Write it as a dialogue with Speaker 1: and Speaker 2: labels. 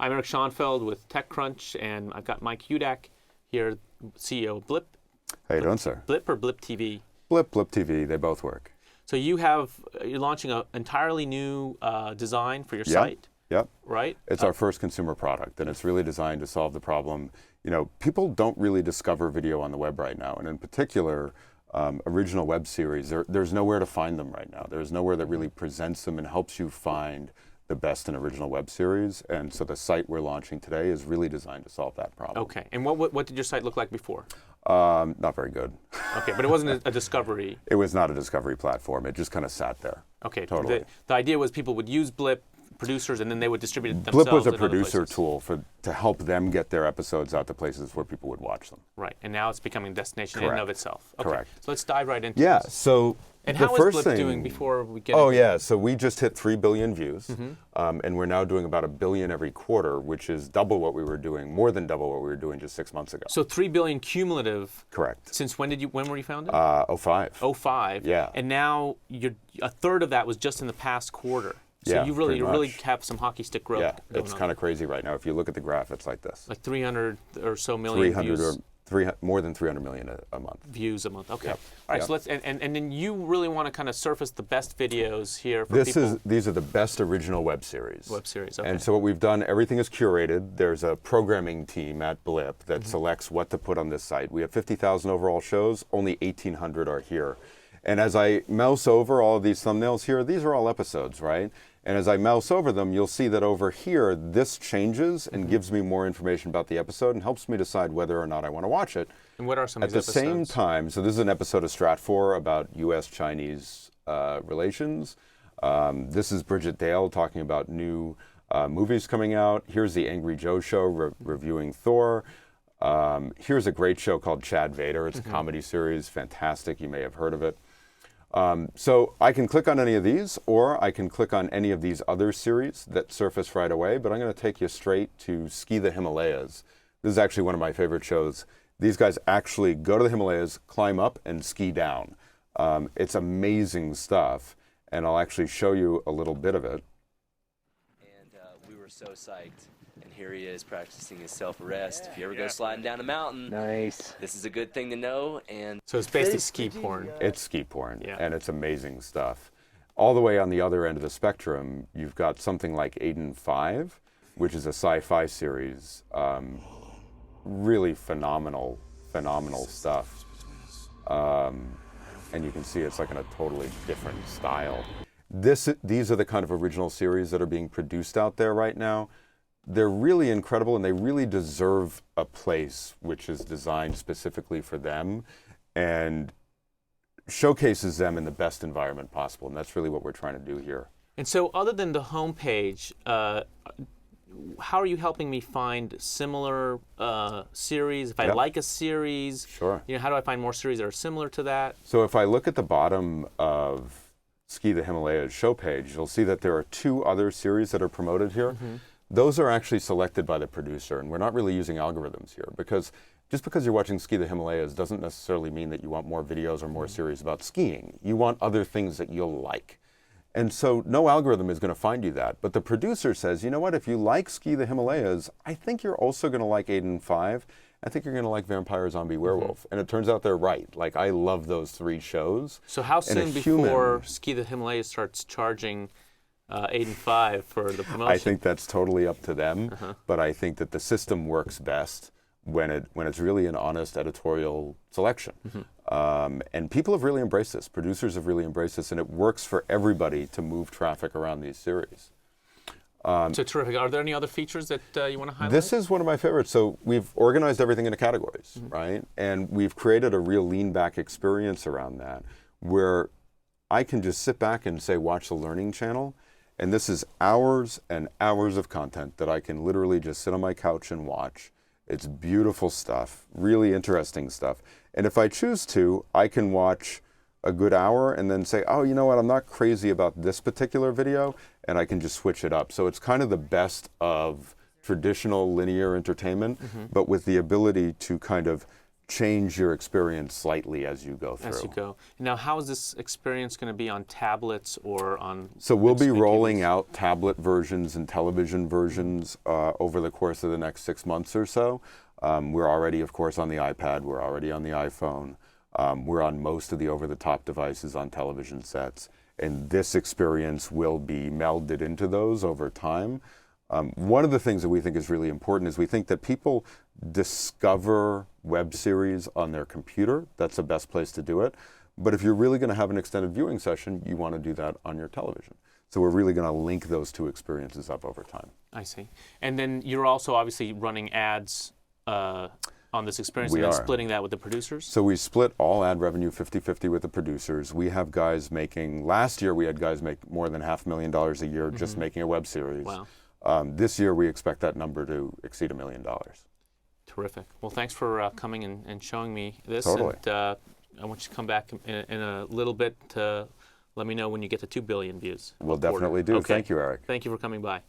Speaker 1: I'm Eric Schoenfeld with TechCrunch, and I've got Mike Hudak here, CEO of Blip.
Speaker 2: How you doing, sir?
Speaker 1: Blip or Blip TV?
Speaker 2: Blip TV, they both work.
Speaker 1: So you're launching an entirely new design for your site,
Speaker 2: Yep.
Speaker 1: right?
Speaker 2: It's our first consumer product, and it's really designed to solve the problem. You know, people don't really discover video on the web right now, and in particular, original web series, there's nowhere to find them right now. There's nowhere that really presents them and helps you find the best in original web series, and so the site we're launching today is really designed to solve that problem.
Speaker 1: Okay, and what did your site look like before?
Speaker 2: Not very good.
Speaker 1: Okay, but it wasn't a discovery.
Speaker 2: It was not a discovery platform. It just kind of sat there.
Speaker 1: Okay,
Speaker 2: totally.
Speaker 1: The idea was people would use Blip, producers, and then they would distribute it themselves.
Speaker 2: Blip was a producer tool to help them get their episodes out to places where people would watch them.
Speaker 1: Right, and now it's becoming a destination
Speaker 2: Correct.
Speaker 1: in and of itself. Okay.
Speaker 2: Correct.
Speaker 1: So let's dive right into
Speaker 2: Yeah,
Speaker 1: this.
Speaker 2: so
Speaker 1: and
Speaker 2: the
Speaker 1: how
Speaker 2: first
Speaker 1: is Blip
Speaker 2: thing,
Speaker 1: doing before we get
Speaker 2: Oh
Speaker 1: into
Speaker 2: yeah, so we just hit 3 billion views, and we're now doing about 1 billion every quarter, which is double what we were doing, more than double what we were doing just 6 months ago.
Speaker 1: So 3 billion cumulative.
Speaker 2: Correct.
Speaker 1: Since when were you founded?
Speaker 2: 05.
Speaker 1: 05.
Speaker 2: Yeah.
Speaker 1: And now a third of that was just in the past quarter. So
Speaker 2: Yeah,
Speaker 1: you really
Speaker 2: pretty much.
Speaker 1: have some hockey stick growth.
Speaker 2: Yeah,
Speaker 1: going
Speaker 2: it's
Speaker 1: on.
Speaker 2: kind of crazy right now. If you look at the graph, it's like this.
Speaker 1: Like 300 or so million views.
Speaker 2: More than 300 million a month.
Speaker 1: Views a month. Okay.
Speaker 2: Yep.
Speaker 1: All right.
Speaker 2: Yep.
Speaker 1: So let's and then you really want to kind of surface the best videos here for people.
Speaker 2: These are the best original web series.
Speaker 1: Web series. Okay.
Speaker 2: And so what we've done, everything is curated. There's a programming team at Blip that selects what to put on this site. We have 50,000 overall shows. Only 1,800 are here. And as I mouse over all of these thumbnails here, these are all episodes, right? And as I mouse over them, you'll see that over here, this changes and gives me more information about the episode and helps me decide whether or not I want to watch it.
Speaker 1: And what are some of
Speaker 2: these
Speaker 1: these
Speaker 2: episodes? At the
Speaker 1: episodes?
Speaker 2: same time, so this is an episode of Stratfor about U.S.-Chinese relations. This is Bridget Dale talking about new movies coming out. Here's the Angry Joe Show reviewing Thor. Here's a great show called Chad Vader. It's a comedy series, fantastic. You may have heard of it. So I can click on any of these, or I can click on any of these other series that surface right away, but I'm going to take you straight to Ski the Himalayas. This is actually one of my favorite shows. These guys actually go to the Himalayas, climb up, and ski down. It's amazing stuff, and I'll actually show you a little bit of it.
Speaker 3: And we were so psyched. And here he is practicing his self-arrest. If you ever go sliding down a mountain,
Speaker 4: Nice.
Speaker 3: this is a good thing to know. And
Speaker 1: So it's basically ski porn.
Speaker 2: It's ski porn,
Speaker 1: Yeah.
Speaker 2: and it's amazing stuff. All the way on the other end of the spectrum, you've got something like Aiden 5, which is a sci-fi series. Really phenomenal stuff. And you can see it's like in a totally different style. These are the kind of original series that are being produced out there right now. They're really incredible, and they really deserve a place which is designed specifically for them and showcases them in the best environment possible. And that's really what we're trying to do here.
Speaker 1: And so other than the homepage, how are you helping me find similar series? If I
Speaker 2: Yep.
Speaker 1: like a series,
Speaker 2: Sure.
Speaker 1: how do I find more series that are similar to that?
Speaker 2: So if I look at the bottom of Ski the Himalayas show page, you'll see that there are 2 other series that are promoted here. Those are actually selected by the producer, and we're not really using algorithms here, because just because you're watching Ski the Himalayas doesn't necessarily mean that you want more videos or more series about skiing. You want other things that you'll like. And so no algorithm is going to find you that. But the producer says, you know what, if you like Ski the Himalayas, I think you're also going to like Aiden 5. I think you're going to like Vampire Zombie Werewolf. And it turns out they're right. Like, I love those 3 shows.
Speaker 1: So how
Speaker 2: And a
Speaker 1: soon
Speaker 2: human-
Speaker 1: before Ski the Himalayas starts charging Aiden 5 for the promotion?
Speaker 2: I think that's totally up to them, but I think that the system works best when it's really an honest editorial selection. And people have really embraced this. Producers have really embraced this, and it works for everybody to move traffic around these series.
Speaker 1: So terrific. Are there any other features that you want to highlight?
Speaker 2: This is one of my favorites. So we've organized everything into categories, right? And we've created a real lean back experience around that, where I can just sit back and say, watch the Learning Channel. And this is hours and hours of content that I can literally just sit on my couch and watch. It's beautiful stuff, really interesting stuff. And if I choose to, I can watch a good hour and then say, oh, you know what, I'm not crazy about this particular video, and I can just switch it up. So it's kind of the best of traditional linear entertainment, but with the ability to kind of change your experience slightly as you go through.
Speaker 1: As you go. Now, how is this experience going to be on tablets or on?
Speaker 2: So we'll be
Speaker 1: big
Speaker 2: rolling
Speaker 1: TVs?
Speaker 2: out tablet versions and television versions over the course of the next 6 months or so. We're already, of course, on the iPad. We're already on the iPhone. We're on most of the over-the-top devices on television sets. And this experience will be melded into those over time. One of the things that we think is really important is we think that people discover web series on their computer. That's the best place to do it. But if you're really going to have an extended viewing session, you want to do that on your television. So we're really going to link those two experiences up over time.
Speaker 1: I see. And then you're also obviously running ads on this experience
Speaker 2: We
Speaker 1: and then
Speaker 2: are.
Speaker 1: splitting that with the producers?
Speaker 2: So we split all ad revenue 50-50 with the producers. We have guys making, last year we had guys make more than $500,000 a year just making a web series.
Speaker 1: Wow.
Speaker 2: This year we expect that number to exceed $1 million.
Speaker 1: Terrific. Well, thanks for coming and showing me this.
Speaker 2: Totally.
Speaker 1: And I want you to come back in a little bit to let me know when you get to 2 billion views.
Speaker 2: We'll
Speaker 1: a quarter.
Speaker 2: definitely do.
Speaker 1: Okay.
Speaker 2: Thank you, Eric.
Speaker 1: Thank you for coming by.